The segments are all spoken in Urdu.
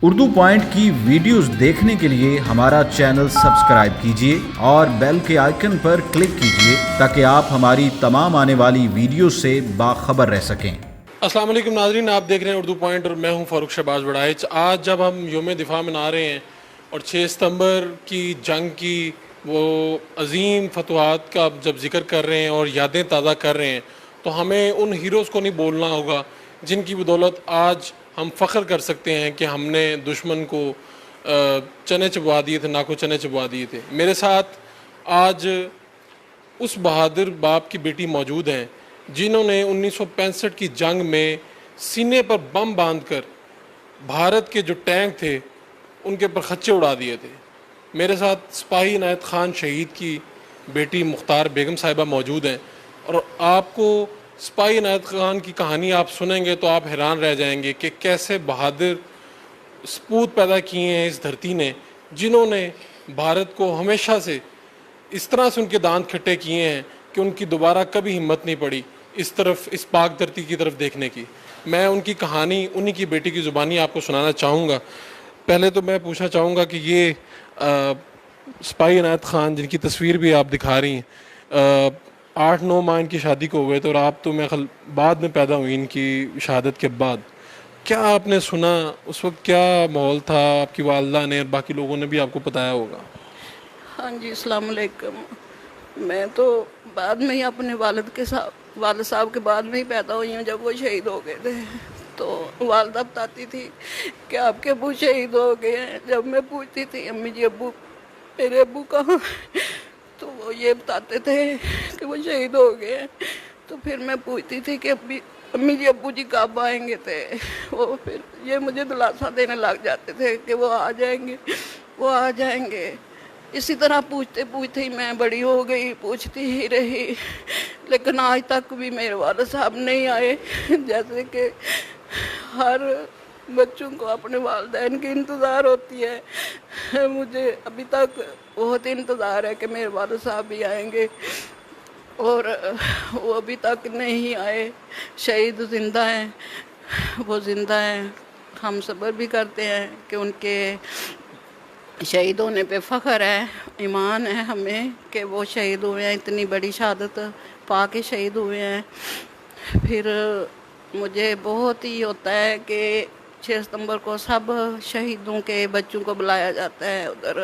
اردو پوائنٹ کی ویڈیوز دیکھنے کے لیے ہمارا چینل سبسکرائب کیجیے اور بیل کے آئیکن پر کلک کیجیے تاکہ آپ ہماری تمام آنے والی ویڈیوز سے باخبر رہ سکیں۔ السلام علیکم ناظرین، آپ دیکھ رہے ہیں اردو پوائنٹ اور میں ہوں فاروق شہباز بڑائچ۔ آج جب ہم یوم دفاع منا رہے ہیں اور 6 ستمبر کی جنگ کی وہ عظیم فتوحات کا جب ذکر کر رہے ہیں اور یادیں تازہ کر رہے ہیں تو ہمیں ان ہیروز کو نہیں بولنا ہوگا جن کی بدولت آج ہم فخر کر سکتے ہیں کہ ہم نے دشمن کو چنے چبوا دیے تھے، ناکو چنے چبوا دیے تھے۔ میرے ساتھ آج اس بہادر باپ کی بیٹی موجود ہیں جنہوں نے 1965 کی جنگ میں سینے پر بم باندھ کر بھارت کے جو ٹینک تھے ان کے پر خچے اڑا دیے تھے۔ میرے ساتھ سپاہی عنایت خان شہید کی بیٹی مختار بیگم صاحبہ موجود ہیں، اور آپ کو سپاہی عنایت خان کی کہانی آپ سنیں گے تو آپ حیران رہ جائیں گے کہ کیسے بہادر سپوت پیدا کیے ہیں اس دھرتی نے، جنہوں نے بھارت کو ہمیشہ سے اس طرح سے ان کے دانت کھٹے کیے ہیں کہ ان کی دوبارہ کبھی ہمت نہیں پڑی اس پاک دھرتی کی طرف دیکھنے کی۔ میں ان کی کہانی انہی کی بیٹی کی زبانی آپ کو سنانا چاہوں گا۔ پہلے تو میں پوچھنا چاہوں گا کہ یہ سپاہی عنایت خان جن کی تصویر بھی آپ دکھا رہی ہیں، 8-9 ماہ ان کی شادی کو ہوئے تھے اور آپ تو میں بعد میں پیدا ہوئی ان کی شہادت کے بعد، کیا آپ نے سنا اس وقت کیا ماحول تھا؟ آپ کی والدہ نے اور باقی لوگوں نے بھی آپ کو بتایا ہوگا۔ ہاں جی، السلام علیکم۔ میں تو بعد میں ہی اپنے والد صاحب کے بعد میں ہی پیدا ہوئی ہوں جب وہ شہید ہو گئے تھے۔ تو والدہ بتاتی تھی کہ آپ کے ابو شہید ہو گئے ہیں۔ جب میں پوچھتی تھی امی جی میرے ابو کہاں، تو وہ یہ بتاتے تھے کہ وہ شہید ہو گئے ہیں۔ تو پھر میں پوچھتی تھی کہ امی جی ابو جی کب آئیں گے تھے، وہ پھر یہ مجھے دلاسا دینے لگ جاتے تھے کہ وہ آ جائیں گے، وہ آ جائیں گے۔ اسی طرح پوچھتے پوچھتے ہی میں بڑی ہو گئی، پوچھتی ہی رہی، لیکن آج تک بھی میرے والد صاحب نہیں آئے۔ جیسے کہ ہر بچوں کو اپنے والدین کی انتظار ہوتی ہے، مجھے ابھی تک بہت انتظار ہے کہ میرے والد صاحب بھی آئیں گے، اور وہ ابھی تک نہیں آئے۔ شہید زندہ ہیں، وہ زندہ ہیں۔ ہم صبر بھی کرتے ہیں کہ ان کے شہید ہونے پہ فخر ہے، ایمان ہے ہمیں کہ وہ شہید ہوئے ہیں، اتنی بڑی شہادت پا کے شہید ہوئے ہیں۔ پھر مجھے بہت ہی ہوتا ہے کہ 6 ستمبر کو سب شہیدوں کے بچوں کو بلایا جاتا ہے ادھر،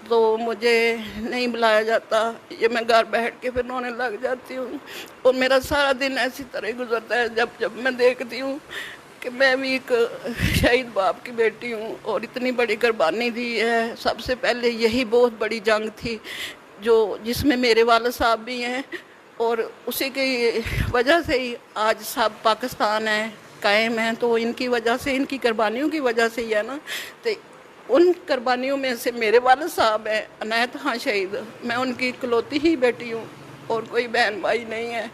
تو مجھے نہیں بلایا جاتا۔ یہ میں گھر بیٹھ کے پھر رونے لگ جاتی ہوں، اور میرا سارا دن ایسی طرح گزرتا ہے جب میں دیکھتی ہوں کہ میں بھی ایک شہید باپ کی بیٹی ہوں اور اتنی بڑی قربانی دی ہے۔ سب سے پہلے یہی بہت بڑی جنگ تھی جس میں میرے والد صاحب بھی ہیں، اور اسی کی وجہ سے ہی آج سب پاکستان ہے، قائم ہیں۔ تو ان کی وجہ سے، ان کی قربانیوں کی وجہ سے ہی ہے نا۔ تو ان قربانیوں میں سے میرے والد صاحب ہیں عنایت خان شہید، میں ان کی اکلوتی ہی بیٹی ہوں اور کوئی بہن بھائی نہیں ہے۔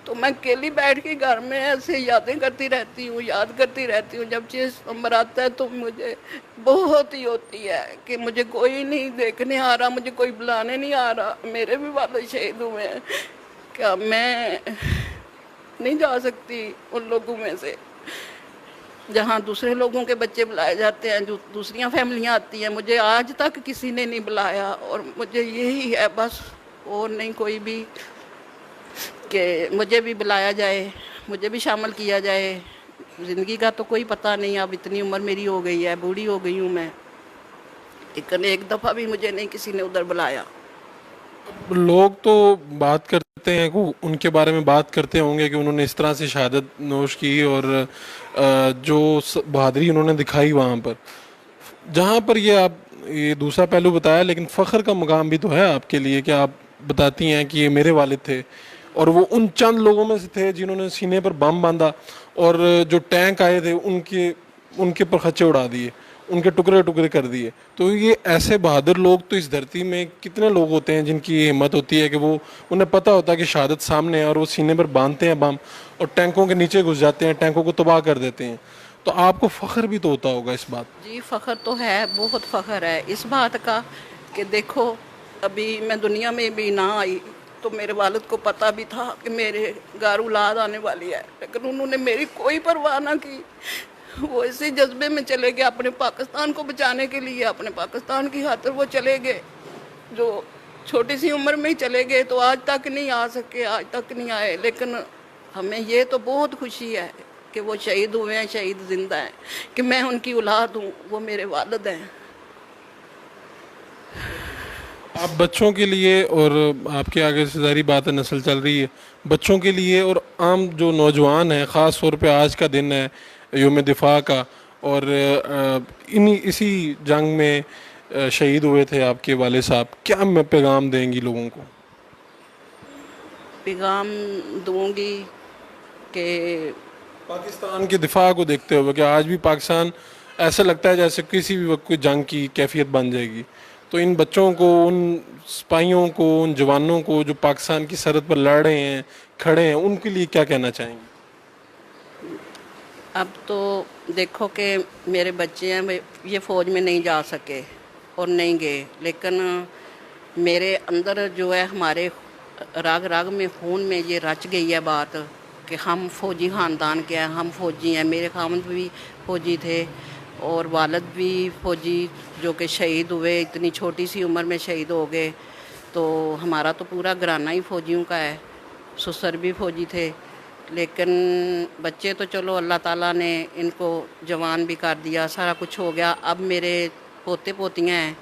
تو میں اکیلی بیٹھ کے گھر میں ایسے یادیں کرتی رہتی ہوں، یاد کرتی رہتی ہوں۔ جب 6 ستمبر آتا ہے تو مجھے بہت ہی ہوتی ہے کہ مجھے کوئی نہیں دیکھنے آ رہا، مجھے کوئی بلانے نہیں آ رہا۔ میرے بھی والد شہید ہوئے ہیں، کیا میں نہیں جا سکتی ان لوگوں میں سے جہاں دوسرے لوگوں کے بچے بلائے جاتے ہیں، جو دوسریاں فیملیاں آتی ہیں؟ مجھے آج تک کسی نے نہیں بلایا، اور مجھے یہی ہے بس، اور نہیں کوئی بھی، کہ مجھے بھی بلایا جائے، مجھے بھی شامل کیا جائے۔ زندگی کا تو کوئی پتہ نہیں، اب اتنی عمر میری ہو گئی ہے، بوڑھی ہو گئی ہوں میں، لیکن ایک دفعہ بھی مجھے نہیں کسی نے ادھر بلایا۔ لوگ تو بات کرتے ہیں، ان کے بارے میں بات کرتے ہوں گے کہ انہوں نے اس طرح سے شہادت نوش کی اور جو بہادری انہوں نے دکھائی وہاں پر، جہاں پر یہ دوسرا پہلو بتایا، لیکن فخر کا مقام بھی تو ہے آپ کے لیے کہ آپ بتاتی ہیں کہ یہ میرے والد تھے، اور وہ ان چند لوگوں میں سے تھے جنہوں نے سینے پر بم باندھا اور جو ٹینک آئے تھے ان کے پر خچے اڑا دیے، ان کے ٹکڑے ٹکڑے کر دیے۔ تو یہ ایسے بہادر لوگ تو اس دھرتی میں کتنے لوگ ہوتے ہیں جن کی یہ ہمت ہوتی ہے کہ انہیں پتہ ہوتا ہے کہ شہادت سامنے ہے، اور وہ سینے پر باندھتے ہیں بم اور ٹینکوں کے نیچے گھس جاتے ہیں، ٹینکوں کو تباہ کر دیتے ہیں۔ تو آپ کو فخر بھی تو ہوتا ہوگا اس بات؟ جی فخر تو ہے، بہت فخر ہے اس بات کا کہ دیکھو، ابھی میں دنیا میں بھی نہ آئی تو میرے والد کو پتہ بھی تھا کہ میرے گھر اولاد آنے والی ہے، لیکن انہوں نے میری کوئی پرواہ نہ کی۔ وہ اسی جذبے میں چلے گئے اپنے پاکستان کو بچانے کے لیے، اپنے پاکستان کی خاطر وہ چلے گئے، جو چھوٹی سی عمر میں ہی چلے گئے تو آج تک نہیں آ سکے، آج تک نہیں آئے۔ لیکن ہمیں یہ تو بہت خوشی ہے کہ وہ شہید ہوئے ہیں، شہید زندہ ہیں، کہ میں ان کی اولاد ہوں، وہ میرے والد ہیں۔ آپ بچوں کے لیے، اور آپ کے آگے سے ظاہری بات ہے نسل چل رہی ہے، بچوں کے لیے اور عام جو نوجوان ہیں، خاص طور پہ آج کا دن ہے یوم دفاع کا، اور اسی جنگ میں شہید ہوئے تھے آپ کے والد صاحب، کیا میں پیغام دیں گی لوگوں کو؟ پیغام دوں گی کہ پاکستان کے دفاع کو دیکھتے ہوئے کہ آج بھی پاکستان ایسا لگتا ہے جیسے کسی بھی وقت کوئی جنگ کی کیفیت بن جائے گی، تو ان بچوں کو، ان سپاہیوں کو، ان جوانوں کو جو پاکستان کی سرحد پر لڑ رہے ہیں، کھڑے ہیں، ان کے لیے کیا کہنا چاہیں گے؟ اب تو دیکھو کہ میرے بچے ہیں، یہ فوج میں نہیں جا سکے اور نہیں گئے، لیکن میرے اندر جو ہے، ہمارے راگ راگ میں، خون میں یہ رچ گئی ہے بات کہ ہم فوجی خاندان کے ہیں، ہم فوجی ہیں۔ میرے خاوند بھی فوجی تھے اور والد بھی فوجی، جو کہ شہید ہوئے، اتنی چھوٹی سی عمر میں شہید ہو گئے۔ تو ہمارا تو پورا گھرانہ ہی فوجیوں کا ہے، سسر بھی فوجی تھے، لیکن بچے تو چلو اللہ تعالیٰ نے ان کو جوان بھی کر دیا، سارا کچھ ہو گیا۔ اب میرے پوتے پوتیاں ہیں،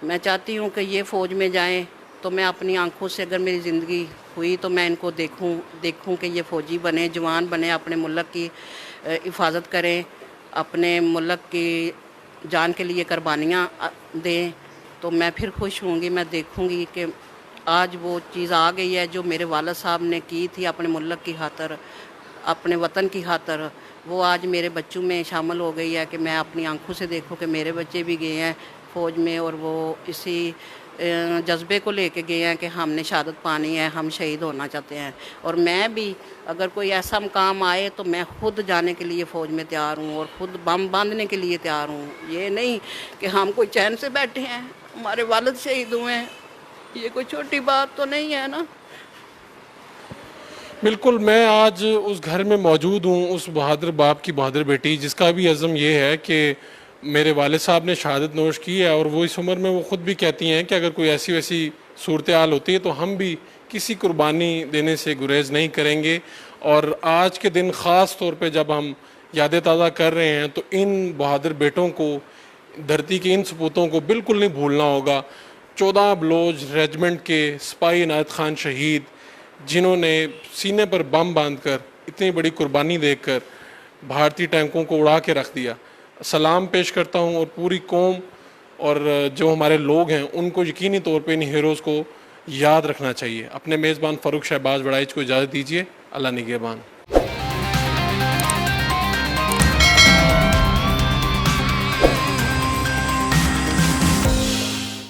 میں چاہتی ہوں کہ یہ فوج میں جائیں تو میں اپنی آنکھوں سے، اگر میری زندگی ہوئی تو میں ان کو دیکھوں کہ یہ فوجی بنے، جوان بنے، اپنے ملک کی حفاظت کریں، اپنے ملک کی جان کے لیے قربانیاں دیں، تو میں پھر خوش ہوں گی۔ میں دیکھوں گی کہ آج وہ چیز آ گئی ہے جو میرے والد صاحب نے کی تھی اپنے ملک کی خاطر، اپنے وطن کی خاطر، وہ آج میرے بچوں میں شامل ہو گئی ہے کہ میں اپنی آنکھوں سے دیکھوں کہ میرے بچے بھی گئے ہیں فوج میں، اور وہ اسی جذبے کو لے کے گئے ہیں کہ ہم نے شہادت پانی ہے، ہم شہید ہونا چاہتے ہیں۔ اور میں بھی اگر کوئی ایسا مقام آئے تو میں خود جانے کے لیے فوج میں تیار ہوں، اور خود بم باندھنے کے لیے تیار ہوں۔ یہ نہیں کہ ہم کوئی چین سے بیٹھے ہیں، ہمارے والد شہید ہوئے ہیں، یہ کوئی چھوٹی بات تو نہیں ہے نا۔ بالکل، میں آج اس گھر میں موجود ہوں، اس بہادر باپ کی بہادر بیٹی، جس کا بھی عزم یہ ہے کہ میرے والد صاحب نے شہادت نوش کی ہے، اور وہ اس عمر میں وہ خود بھی کہتی ہیں کہ اگر کوئی ایسی ویسی صورتحال ہوتی ہے تو ہم بھی کسی قربانی دینے سے گریز نہیں کریں گے۔ اور آج کے دن خاص طور پہ جب ہم یادیں تازہ کر رہے ہیں تو ان بہادر بیٹوں کو، دھرتی کے ان سپوتوں کو بالکل نہیں بھولنا ہوگا۔ 14 بلوچ ریجمنٹ کے سپاہی عنایت خان شہید، جنہوں نے سینے پر بم باندھ کر، اتنی بڑی قربانی دے کر بھارتی ٹینکوں کو اڑا کے رکھ دیا۔ سلام پیش کرتا ہوں، اور پوری قوم اور جو ہمارے لوگ ہیں ان کو یقینی طور پہ ان ہیروز کو یاد رکھنا چاہیے۔ اپنے میزبان فاروق شہباز بڑائچ کو اجازت دیجیے۔ اللہ نگہبان۔